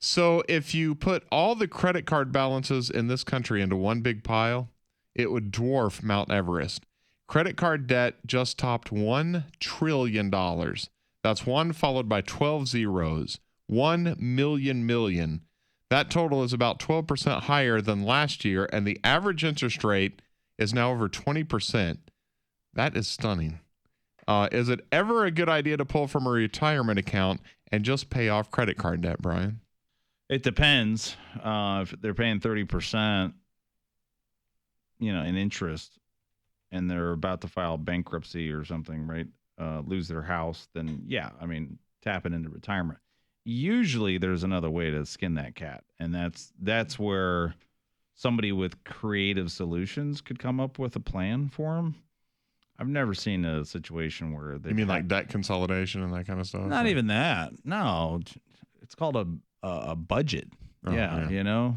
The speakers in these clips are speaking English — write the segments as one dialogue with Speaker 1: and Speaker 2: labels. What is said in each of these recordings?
Speaker 1: So if you put all the credit card balances in this country into one big pile, it would dwarf Mount Everest. Credit card debt just topped $1 trillion. That's one followed by 12 zeros. 1 million. That total is about 12% higher than last year, and the average interest rate is now over 20%. That is stunning. Is it ever a good idea to pull from a retirement account and just pay off credit card debt, Brian?
Speaker 2: It depends. If they're paying 30%, in interest, and they're about to file bankruptcy or something, right? Lose their house, then yeah, tapping into retirement. Usually there's another way to skin that cat, and that's where somebody with creative solutions could come up with a plan for them. I've never seen a situation where they.
Speaker 1: You mean like debt consolidation and that kind of stuff?
Speaker 2: Not even that. No, it's called a budget.
Speaker 1: Oh,
Speaker 2: yeah.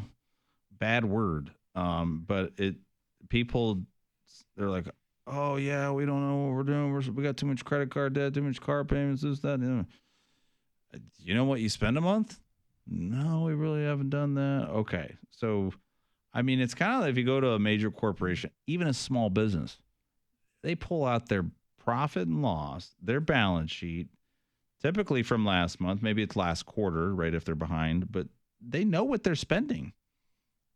Speaker 2: Bad word. But people, they're like, oh yeah, we don't know what we're doing. We got too much credit card debt, too much car payments, this, that. You know what you spend a month? No, we really haven't done that. Okay. So, it's kind of like if you go to a major corporation, even a small business, they pull out their profit and loss, their balance sheet, typically from last month, maybe it's last quarter, right, if they're behind, but they know what they're spending.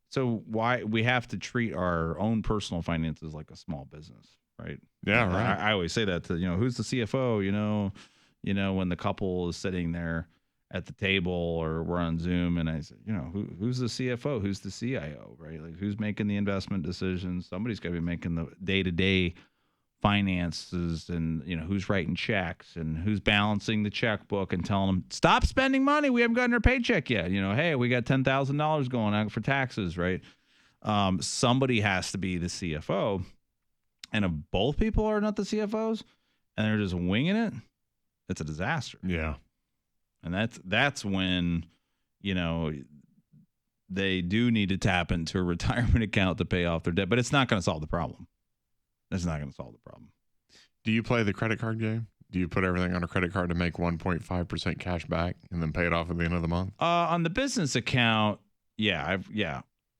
Speaker 2: So why we have to treat our own personal finances like a small business, right?
Speaker 1: Yeah, right.
Speaker 2: I always say that to, who's the CFO, when the couple is sitting there at the table or we're on Zoom and I say, who's the CFO? Who's the CIO, right? Like who's making the investment decisions? Somebody's got to be making the day-to-day finances and, who's writing checks and who's balancing the checkbook and telling them, stop spending money. We haven't gotten our paycheck yet. Hey, we got $10,000 going out for taxes, right? Somebody has to be the CFO. And if both people are not the CFOs and they're just winging it, it's a disaster.
Speaker 1: Yeah.
Speaker 2: And that's when, they do need to tap into a retirement account to pay off their debt, but it's not going to solve the problem. That's not going to solve the problem.
Speaker 1: Do you play the credit card game? Do you put everything on a credit card to make 1.5% cash back and then pay it off at the end of the month?
Speaker 2: On the business account, yeah.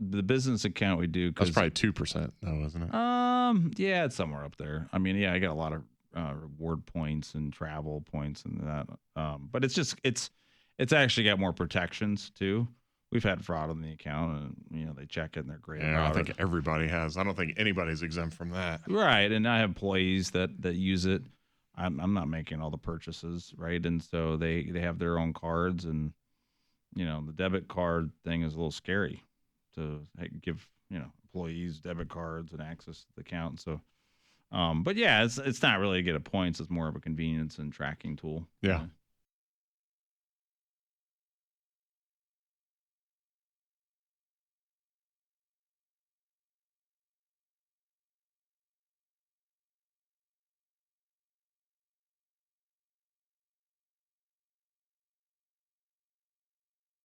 Speaker 2: The business account we do.
Speaker 1: That's probably 2% though, isn't it?
Speaker 2: Yeah, it's somewhere up there. I got a lot of reward points and travel points and that. But it's actually got more protections too. We've had fraud on the account, and they check it and they're great.
Speaker 1: Yeah, I think everybody has. I don't think anybody's exempt from that.
Speaker 2: Right, and I have employees that use it. I'm not making all the purchases, right? And so they have their own cards, and the debit card thing is a little scary to give employees debit cards and access to the account. So, but yeah, it's not really to get a points. It's more of a convenience and tracking tool.
Speaker 1: Yeah.